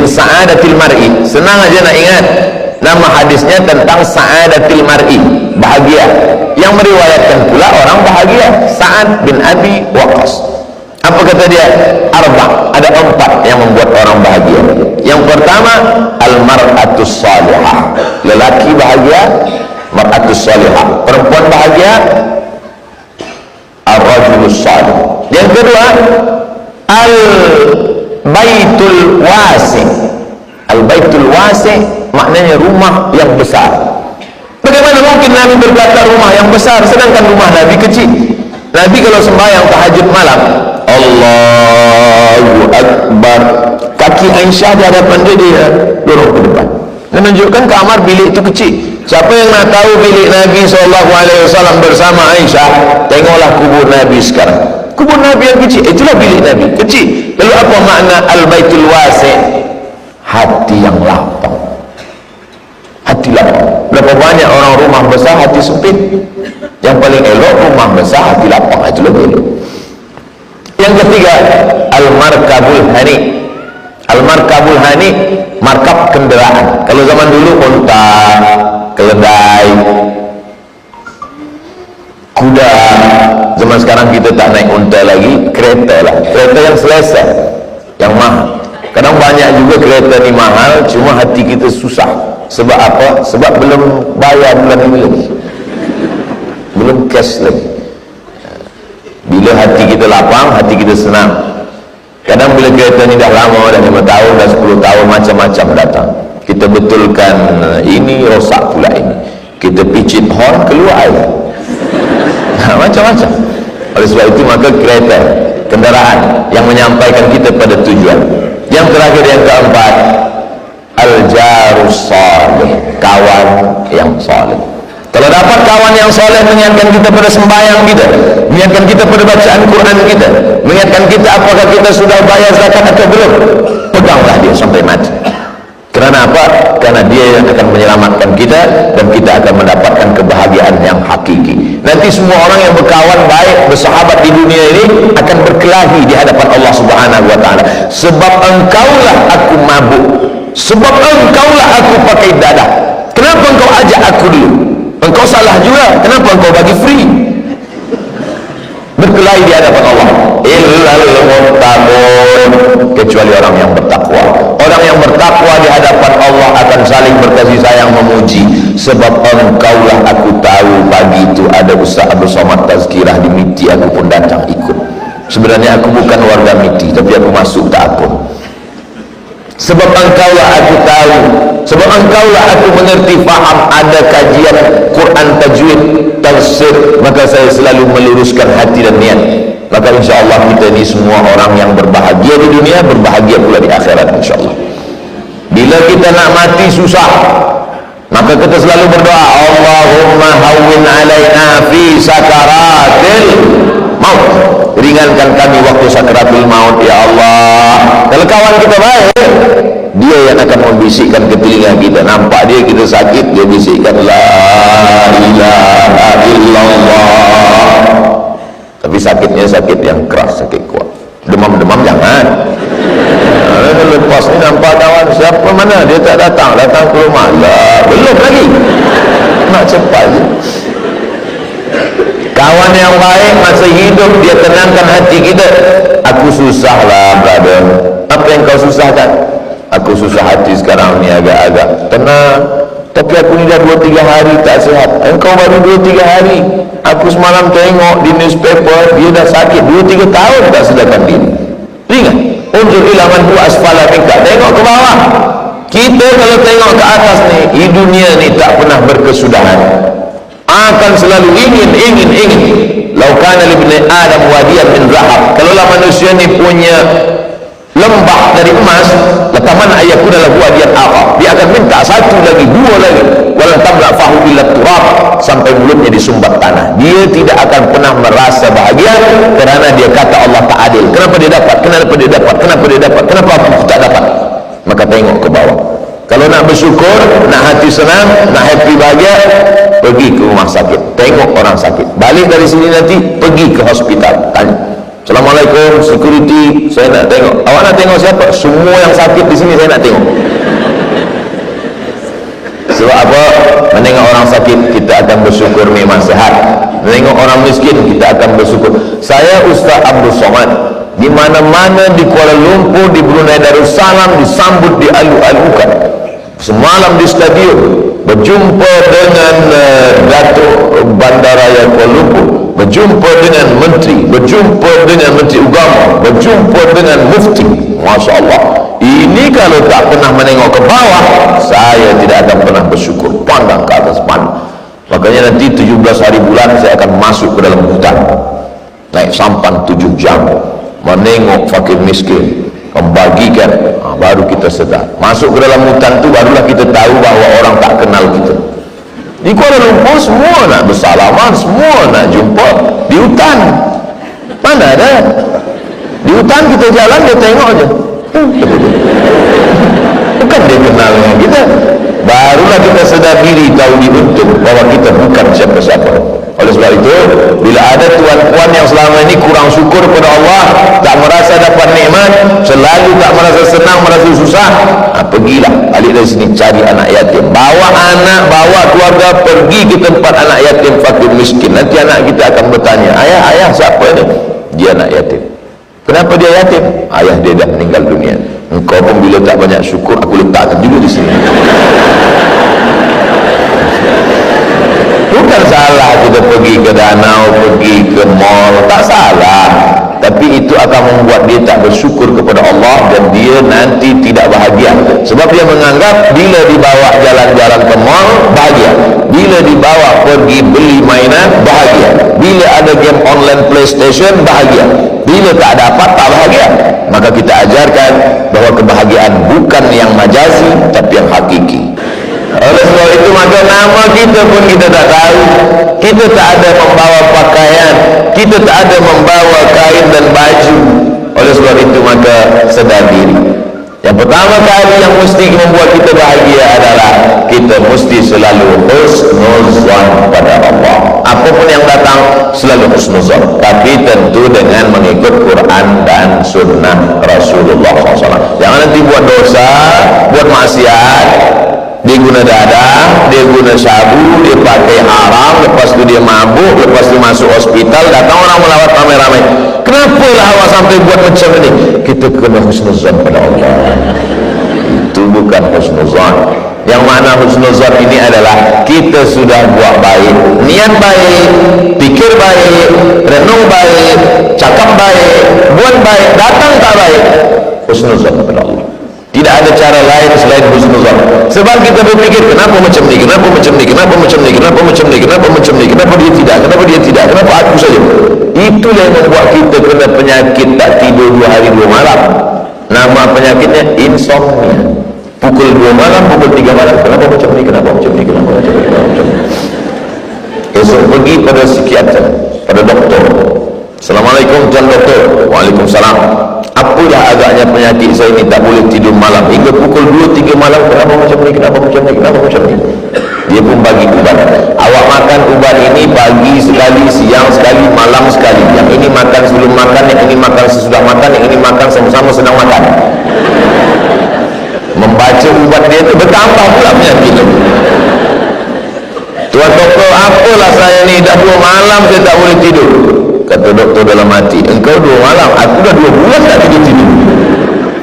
sa'adatil mar'i. Senang aja nak ingat, nama hadisnya tentang sa'adatil mar'i, bahagia. Yang meriwayatkan pula orang bahagia, Sa'ad bin Abi Waqqas. Apa kata dia? Arba', ada 4 yang membuat orang bahagia. Yang pertama, al-mar'atus salihah, lelaki bahagia, mar'atus salihah. Perempuan bahagia, ar-rajulus salih. Yang kedua, al-baitul wasi'. Al-baitul wasi' maknanya rumah yang besar. Bagaimana mungkin Nabi berkata rumah yang besar sedangkan rumah Nabi kecil? Nabi kalau sembahyang tahajud malam, Allahu Akbar, kaki Aisyah di hadapan dia dorong ke depan, menunjukkan kamar bilik itu kecil. Siapa yang nak tahu bilik Nabi SAW bersama Aisyah, tengoklah kubur Nabi sekarang. Kubur Nabi yang kecil, itulah bilik Nabi kecil. Lalu apa makna al-baitul wasi'? Hati yang lapang, hati lapang. Berapa banyak orang rumah besar hati sempit. Yang paling elok rumah besar hati lapang, itu lebih elok. Yang ketiga, al-markabul hani. Al-markabul hani, markab kendaraan. Kalau zaman dulu unta, keledai, kuda. Zaman sekarang kita tak naik unta lagi, kereta lah. Kereta yang selesa, yang mahal. Kadang banyak juga kereta ni mahal, cuma hati kita susah. Sebab apa? Sebab belum bayar bulan ini lagi, belum cash lagi. Bila hati kita lapang, hati kita senang. Kadang bila kereta ni dah lama, dah 5 tahun, dah 10 tahun, macam-macam datang. Kita betulkan ini, rosak pula ini. Kita picit horn, keluar air. Macam-macam. Oleh sebab itu maka kereta, kendaraan yang menyampaikan kita pada tujuan. Yang terakhir, yang keempat, al-jarus salih, kawan yang salih. Kalau dapat kawan yang soleh mengingatkan kita pada sembahyang kita, mengingatkan kita pada bacaan Quran kita, mengingatkan kita apakah kita sudah bayar zakat atau belum, peganglah dia sampai mati. Kerana apa? Karena dia yang akan menyelamatkan kita, dan kita akan mendapatkan kebahagiaan yang hakiki. Nanti semua orang yang berkawan baik, bersahabat di dunia ini akan berkelahi di hadapan Allah Subhanahu wa ta'ala. Sebab engkaulah aku mabuk, sebab engkaulah aku pakai dadah. Kenapa engkau ajak aku dulu? Engkau salah juga, kenapa engkau bagi free? Berkelahi di hadapan Allah. Illal muttaqun, kecuali orang yang bertakwa. Orang yang bertakwa di hadapan Allah akan saling berkasih sayang, memuji. Sebab engkaulah aku tahu, pagi itu ada Ustaz Abdul Somad Tazkirah di Miti, aku pun datang ikut. Sebenarnya aku bukan warga Miti, tapi aku masuk tak apa. Sebab engkaulah aku tahu, sebab engkaulah aku mengerti, faham, ada kajian Quran tajwid, tafsir, maka saya selalu meluruskan hati dan niat. Maka insyaAllah kita ni semua orang yang berbahagia di dunia, berbahagia pula di akhirat insyaAllah. Bila kita nak mati susah, maka kita selalu berdoa, Allahumma hawwin alaina fi sakaratil maut, ringankan kami waktu sakaratul maut ya Allah. Kalau kawan kita baik, dia yang akan membisikkan ke telinga kita. Nampak dia kita sakit, dia bisikkan la ilaha illallah. Tapi sakitnya sakit yang keras, sakit kuat. Demam-demam jangan. Lepas ni nampak kawan siapa mana, dia tak datang ke rumah lah, belum lagi, nak cepat je. Kawan yang baik masa hidup, dia tenangkan hati kita. Aku susah lah brother, apa yang kau susahkan? Aku susah hati sekarang ni, agak-agak tenang, tapi aku ni dah 2-3 hari tak sihat. Engkau baru 2-3 hari. Aku semalam tengok di newspaper, dia dah sakit 2-3 tahun tak sedarkan diri. Ingat, unzur ila man huwa asfala minka, tengok ke bawah. Kita kalau tengok ke atas ni, di dunia ni tak pernah berkesudahan, akan selalu ingin. Laukana libni Adam wadiyan min zahab, kalaulah manusia ni punya lembah dari emas, lataman ayahku dalam wadiyan akhar, dia akan minta satu lagi, 2 lagi, walan tamla fahu illa turab, sampai mulutnya disumbat tanah. Dia tidak akan pernah merasa bahagia, kerana dia kata Allah tak adil. Kenapa dia dapat? Kenapa dia dapat? Kenapa dia dapat? Kenapa aku tak dapat? Maka tengok ke bawah. Kalau nak bersyukur, nak hati senang, nak happy bahagia, pergi ke rumah sakit, tengok orang sakit. Balik dari sini nanti, pergi ke hospital, tanya, Assalamualaikum security, saya nak tengok. Awak nak tengok siapa? Semua yang sakit di sini saya nak tengok. Sebab apa? Menengok orang sakit kita akan bersyukur nikmat sehat. Menengok orang miskin kita akan bersyukur. Saya Ustaz Abdul Somad, di mana-mana di Kuala Lumpur, di Brunei Darussalam disambut dialu-alukan. Semalam di stadium berjumpa dengan Datuk Bandaraya Kuala Lumpur, berjumpa dengan menteri, berjumpa dengan menteri agama, berjumpa dengan mufti. Masya Allah, ini kalau tak pernah menengok ke bawah, saya tidak akan pernah bersyukur. Pandang ke atas, pandang. Makanya nanti 17 hari bulan saya akan masuk ke dalam hutan, naik sampan 7 jam, menengok fakir miskin, membagikan. Baru kita sedar. Masuk ke dalam hutan tu barulah kita tahu bahawa orang tak kenal kita. Di Kuala Lumpur semua nak bersalaman, semua nak jumpa. Di hutan mana ada? Di hutan kita jalan, dia tengok aja. Bukan dia kenal dengan kita. Barulah kita sedar diri, tahu dibentuk bahawa kita bukan siapa-siapa. Oleh sebab itu, bila ada tuan-puan yang selama ini kurang syukur kepada Allah, tak merasa dapat nikmat, selalu tak merasa senang, merasa susah, pergilah balik dari sini, cari anak yatim, bawa anak, bawa keluarga, pergi ke tempat anak yatim fakir miskin. Nanti anak kita akan bertanya, ayah siapa ni? Dia anak yatim. Kenapa dia yatim? Ayah dia dah meninggal dunia. Engkau pun bila tak banyak syukur, aku letakkan juga di sini. Bukan salah kita pergi ke danau, pergi ke mall, tak salah. Tapi itu akan membuat dia tak bersyukur kepada Allah, dan dia nanti tidak bahagia. Sebab dia menganggap bila dibawa jalan-jalan ke mall, bahagia. Bila dibawa pergi beli mainan, bahagia. Bila ada game online PlayStation, bahagia. Bila tak dapat, tak bahagia. Maka kita ajarkan bahawa kebahagiaan bukan yang majazi, tapi yang hakiki. Oleh sebab itu, maka nama kita pun kita tak tahu. Kita tak ada membawa pakaian, kita tak ada membawa kain dan baju. Oleh sebab itu, maka sedar diri. Yang pertama kali yang mesti membuat kita bahagia adalah kita mesti selalu husnuzan pada Allah. Apapun yang datang selalu husnuzan, tapi tentu dengan mengikut Quran dan Sunnah Rasulullah SAW. Jangan nanti buat dosa, buat maksiat, dia guna dadah, dia guna sabu, dia pakai haram, lepas tu dia mabuk, lepas tu masuk hospital, datang orang melawat ramai-ramai. Kenapa lah awak sampai buat macam ini? Kita kena husnuzan pada Allah. Itu bukan husnuzan. Yang mana husnuzan ini adalah kita sudah buat baik, niat baik, pikir baik, renung baik, cakap baik, buat baik, datang tak baik, husnuzan kepada Allah. Tidak ada cara lain selain husnuzan. Sebab kita berpikir, kenapa macam ni, kenapa macam ni, kenapa macam ni, kenapa macam ni, kenapa macam ni, kenapa dia tidak, kenapa dia tidak, kenapa aku saja. Itu yang membuat kita kena penyakit tak tidur 2 hari 2 malam. Nama penyakitnya insomnia. Pukul 2 malam, pukul 3 malam, kenapa macam ni, kenapa macam ni, kenapa macam ni, kenapa macam ni. Esok pergi pada psikiater, pada doktor. Assalamualaikum tuan doktor. Waalaikumsalam. Apalah agaknya penyakit saya ini tak boleh tidur malam hingga pukul 2-3 malam, kenapa macam ni, kenapa macam ni, kenapa macam ni. Dia pun bagi ubat. Awak makan ubat ini pagi sekali, siang sekali, malam sekali. Yang ini makan sebelum makan, yang ini makan sesudah makan, yang ini makan sama-sama sedang makan. Membaca ubat dia itu bertambah pula penyakit itu. Tuan doktor, apalah saya ni dah 2 malam saya tak boleh tidur. Kata doktor dalam hati, engkau 2 malam, aku dah 2 bulan tak tidur.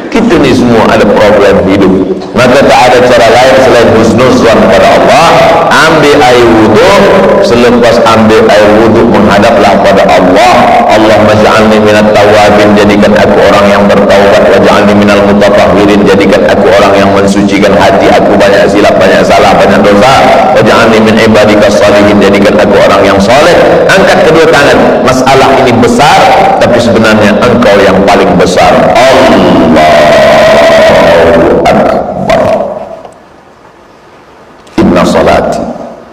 Kita ni semua ada problem hidup. Maka tak ada cara lain selain husnuzan kepada Allah. Ambil air wuduk, selepas ambil air wuduk menghadaplah pada Allah. Allahumma ja'alni minat tawabin, jadikan aku orang yang bertaubat. Wa ja'alni minal mutatahhirin, jadikan aku orang yang mensucikan hati aku, banyak silap, banyak salah, banyak dosa. Wa ja'alni min ibadika salihin, jadikan aku orang yang soleh. Angkat kedua tangan. Masalah ini besar, tapi sebenarnya engkau yang paling besar. Allah Akbar. Inna salati,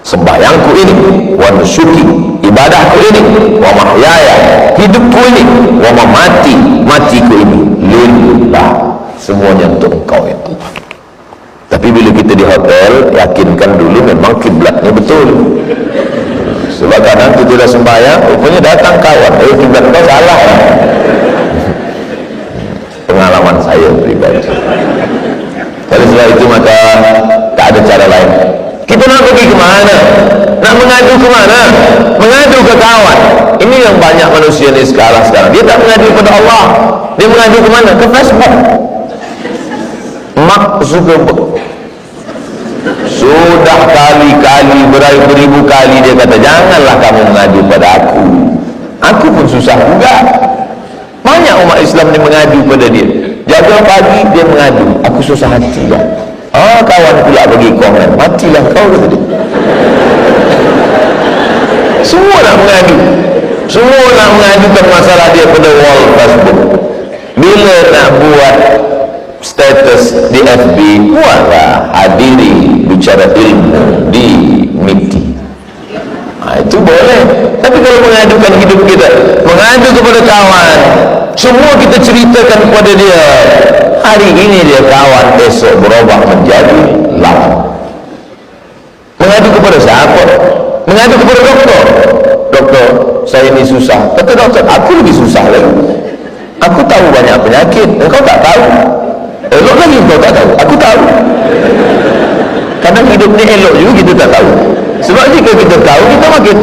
sembahyangku ini, wa nusuki, ibadahku ini, wa mahyaya, hidupku ini, wa mamati, matiku ini, lillah, semuanya untuk engkau ya Allah. Tapi bila kita di hotel, yakinkan dulu memang kiblatnya betul. Sebab kadang kita dah sembahyang, rupanya datang kawan, kiblat kau salah. saya pribadi. Oleh sebab itu maka tak ada cara lain. Kita nak pergi ke mana? Nak mengadu ke mana? Mengadu ke kawan. Ini yang banyak manusia ni sekarang. Dia tak mengadu kepada Allah. Dia mengadu ke mana? Ke Facebook. Mark Zuckerberg. Sudah kali-kali, beribu kali dia kata, janganlah kamu mengadu pada aku. Aku pun susah juga. Banyak umat Islam ni mengadu pada dia. Jaga pagi dia mengadu, aku susah hati lah. Kawan pula bagi komen, matilah kau, kata dia. Semua nak mengadu. Semua nak mengadukan masalah dia pada wall Facebook. Bila nak buat status di FB, buatlah hadiri bicara ilmu di MITI. Itu boleh. Tapi kalau mengadukan hidup kita, mengadu kepada kawan, semua kita ceritakan kepada dia. Hari ini dia kawan, esok berubah menjadi lawan. Mengadu kepada siapa? Mengadu kepada doktor. Doktor, saya ini susah. Kata doktor, aku lebih susah lagi. Aku tahu banyak penyakit, engkau tak tahu. Elok lagi engkau tak tahu, aku tahu. Kadang hidup ni elok juga kita tak tahu. Sebab jika kita tahu, kita makin.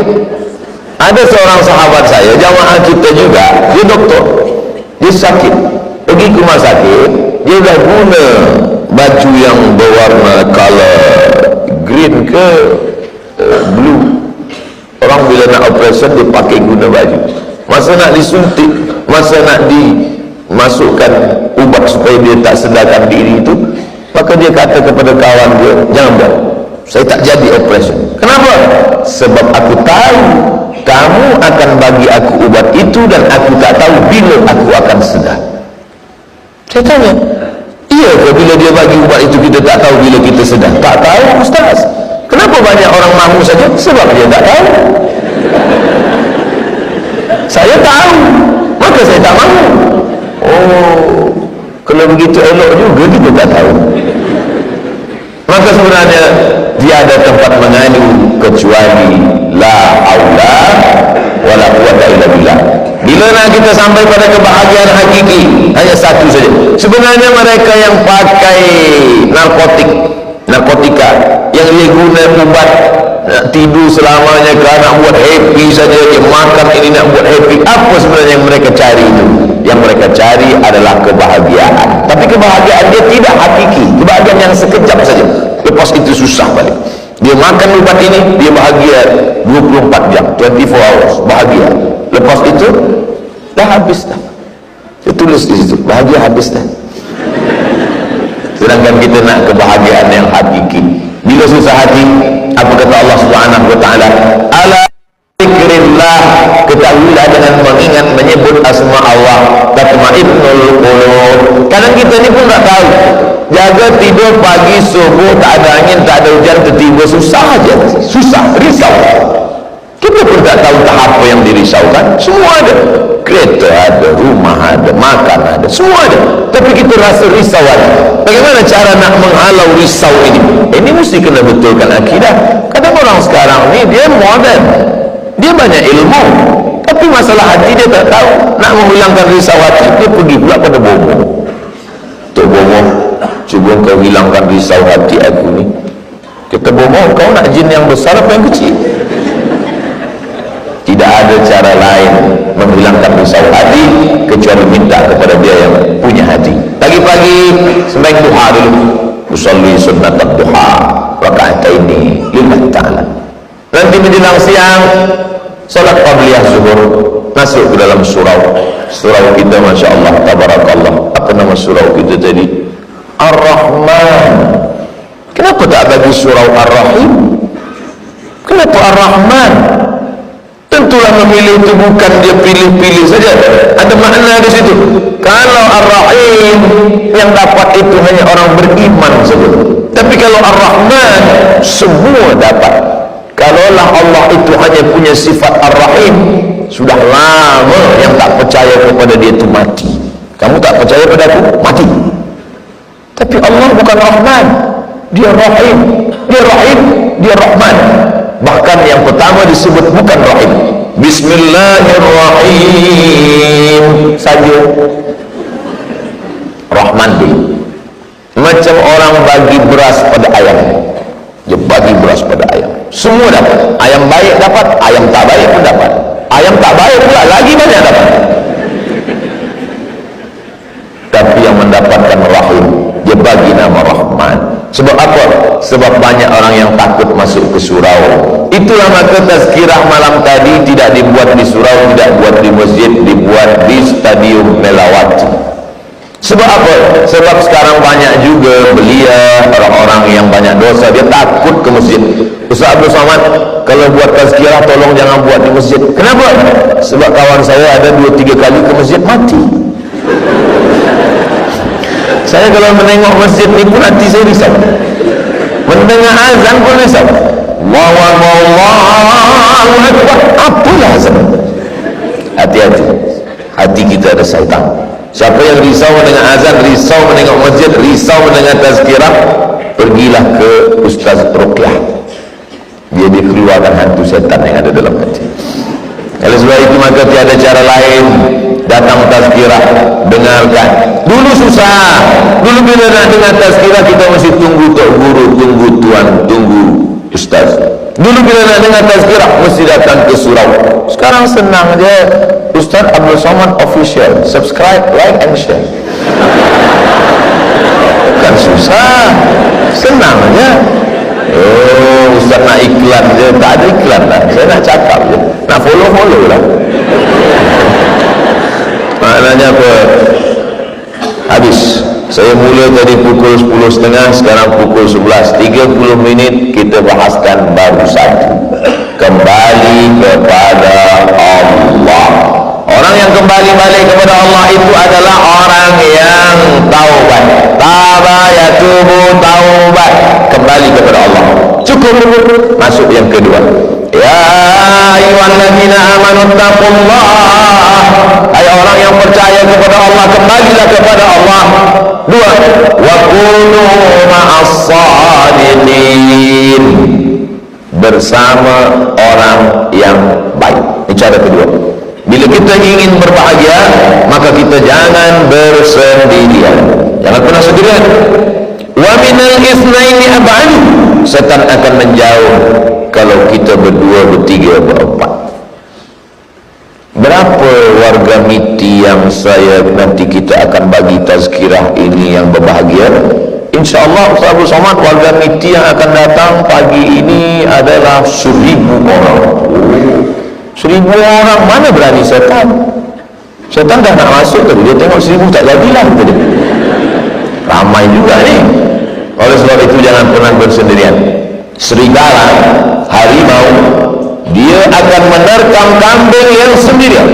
Ada seorang sahabat saya, jamaah kita juga, dia doktor, dia sakit, pergi ke rumah sakit, dia dah guna baju yang berwarna color green ke blue. Orang bila nak operation, dia pakai guna baju. Masa nak disuntik, masa nak dimasukkan ubat supaya dia tak sedarkan diri itu, maka dia kata kepada kawan dia, jangan buat, saya tak jadi operation. Kenapa? Sebab aku tahu kamu akan bagi aku ubat itu dan aku tak tahu bila aku akan sedar. Saya tanya, iya ke bila dia bagi ubat itu kita tak tahu bila kita sedar? Tak tahu, Ustaz. Kenapa banyak orang mahu saja? Sebab dia tak tahu. Saya tahu, maka saya tak mahu. Oh, kalau begitu elok juga kita tak tahu. Maka sebenarnya tiada tempat mengadu kecuali la haula wala quwwata illa billah. Bila nak kita sampai pada kebahagiaan hakiki, hanya satu saja. Sebenarnya mereka yang pakai narkotika, yang dia guna ubat nak tidur selamanya, kerana nak buat happy saja, dia makan ini nak buat happy. Apa sebenarnya yang mereka cari itu? Yang mereka cari adalah kebahagiaan. Tapi kebahagiaan dia tidak hakiki, kebahagiaan yang sekejap saja. Lepas itu susah balik. Dia makan ubat ini, dia bahagia 24 jam, 24 hours, bahagia. Lepas itu dah habis dah. Dia tulis di situ, bahagia habis dah. Sedangkan kita nak kebahagiaan yang hakiki. Bila susah hati, apa kata Allah Subhanahu wa taala? Ala zikrillah, ketahuilah dengan mengingat menyebut asma Allah, tatmainnul qulub. Kadang kita ni pun tak tahu. Jaga tidur pagi subuh, tak ada angin, tak ada hujan, tiba-tiba susah aja, susah, risau. Kita pun tak tahu tahap apa yang dirisaukan. Semua ada, kereta ada, rumah ada, makan ada, semua ada. Tapi kita rasa risau ada. Bagaimana cara nak menghalau risau ini? Ini mesti kena betulkan akidah. Kadang orang sekarang ni dia modern, dia banyak ilmu, tapi masalah hati dia tak tahu. Nak menghilangkan risau hati, dia pergi pula pada bomo. Tok bomo, cuba kau hilangkan risau hati aku ni. Kita bomo, kau nak jin yang besar apa yang kecil? Tidak ada cara lain menghilangkan risau hati kecuali minta kepada dia yang punya hati. Pagi-pagi sembahyang duha dulu, usolli sunnat duha rakaataini lillahi ta'ala. Nanti menjelang siang salat qabliyah zuhur, masuk ke dalam surau kita, masya Allah, tabarakallah. Apa nama surau kita tadi? Ar-Rahman. Kenapa tak bagi surau Ar-Rahim? Kenapa Ar-Rahman? Tentulah memilih itu bukan dia pilih-pilih saja, ada makna di situ. Kalau Ar-Rahim yang dapat itu hanya orang beriman saja, tapi kalau Ar-Rahman semua dapat. Kalaulah Allah itu hanya punya sifat Ar-Rahim, sudah lama yang tak percaya kepada dia itu mati. Kamu tak percaya pada aku, mati. Tapi Allah bukan Rahman, dia Rahim, dia Rahim, dia Rahman. Bahkan yang pertama disebut bukan Rahim, Bismillahirrahmanirrahim saja. Rahman macam orang bagi beras pada ayam. Dia bagi beras pada ayam, semua dapat. Ayam baik dapat, ayam tak baik pun dapat, ayam tak baik pula lagi banyak dapat. Tapi yang mendapatkan rahim, dia bagi nama Rahman. Sebab apa? Sebab banyak orang yang takut masuk ke surau. Itulah maka tazkirah malam tadi tidak dibuat di surau, tidak buat di masjid, dibuat di Stadium Melawati. Sebab apa? Sebab sekarang banyak juga belia, orang-orang yang banyak dosa, dia takut ke masjid. Ustaz Abdul Somad, kalau buat tazkirah tolong jangan buat di masjid. Kenapa? Sebab kawan saya ada 2-3 kali ke masjid mati. Saya kalau menengok masjid ni pun hati saya risau. Mendengar azan pun risau. Allahu Akbar, apalah azan? Hati-hati, hati kita ada syaitan. Siapa yang risau mendengar azan, risau menengok masjid, risau mendengar tazkirah, pergilah ke Ustaz Ruqyah. Dia dikeluarkan hantu syaitan yang ada dalam hati. Oleh sebab itu maka tiada cara lain, datang tazkirah, dengarkan. Dulu susah, dulu bila nak dengar tazkirah kita mesti tunggu tok guru, tunggu tuan, tunggu ustaz. Dulu bila nak dengar tazkirah mesti datang ke surau. Sekarang senang je, Ustaz Abdul Somad Official, subscribe, like and share. Bukan susah, senang je. Oh, Ustaz nak iklan je, tak ada iklan lah. Saya nak cakap je, nak follow lah. Maknanya apa? Habis. Saya mula tadi pukul 10.30, sekarang pukul 11. 30 minit kita bahaskan baru satu. Kembali kepada Allah. Orang yang kembali balik kepada Allah itu adalah orang yang taubat. Taba yatubu taubat. Kembali kepada Allah. Cukup. Masuk yang kedua. Ya ayyuhalladzina amanu taqullah. Hai orang yang percaya kepada Allah, kembalilah kepada Allah. Dua, wa kunu ma'as-shadiqin, bersama orang yang baik. Ini cara kedua. Bila kita ingin berbahagia, maka kita jangan bersendirian. Jangan pernah sendirian. Wa minal itsnaini ab'ad, setan akan menjauh kalau kita berdua, bertiga, berempat. Berapa warga MITI yang saya nanti kita akan bagi tazkirah ini yang berbahagia? InsyaAllah Ustaz Abdul Somad, warga MITI yang akan datang pagi ini adalah 1,000 orang. 1,000 orang, mana berani setan? Setan dah nak masuk tadi, dia tengok 1,000 tak jadilah tadi. Ramai juga ni. Oleh sebab itu jangan pernah bersendirian. Serigala, harimau, dia akan menerkam kambing yang sendirian.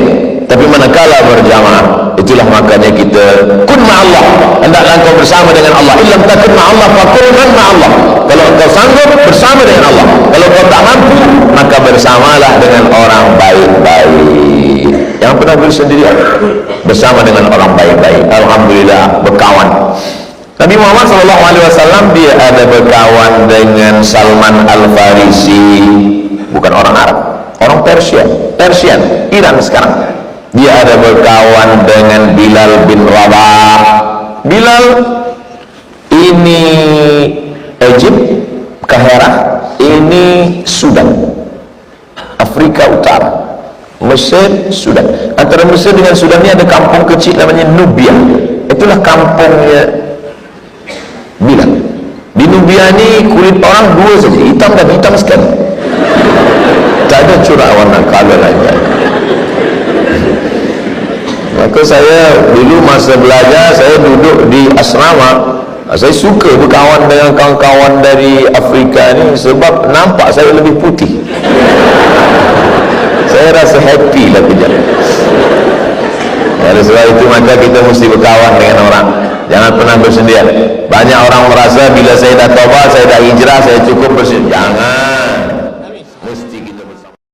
Tapi manakala berjamaah, itulah makanya kita kun ma'allah, hendaklah engkau bersama dengan Allah. Illam takun ma'allah fakun ma'allah. Kalau engkau sanggup, bersama dengan Allah. Kalau engkau tak mampu, maka bersamalah dengan orang baik-baik. Jangan pernah bersendirian, bersama dengan orang baik-baik. Alhamdulillah, berkawan. Nabi Muhammad SAW dia ada berkawan dengan Salman Al-Farisi, bukan orang Arab, orang Persia, Iran sekarang. Dia ada berkawan dengan Bilal bin Rabah. Bilal ini Egypt, Kahirah, ini Sudan, Afrika Utara, Mesir, Sudan. Antara Mesir dengan Sudan ini ada kampung kecil namanya Nubia. Itulah kampungnya Bilal. Di Nubia ni kulit orang dua saja, hitam dan hitam sekali. Tak ada corak warna color lain. Maka saya dulu masa belajar, saya duduk di asrama. Saya suka berkawan dengan kawan-kawan dari Afrika ni sebab nampak saya lebih putih. Saya rasa happy lah kejap. Oleh sebab itu maka kita mesti berkawan dengan orang. Jangan pernah bersendirian. Banyak orang merasa bila saya dah taubat, saya dah hijrah, saya cukup bersendirian. Jangan.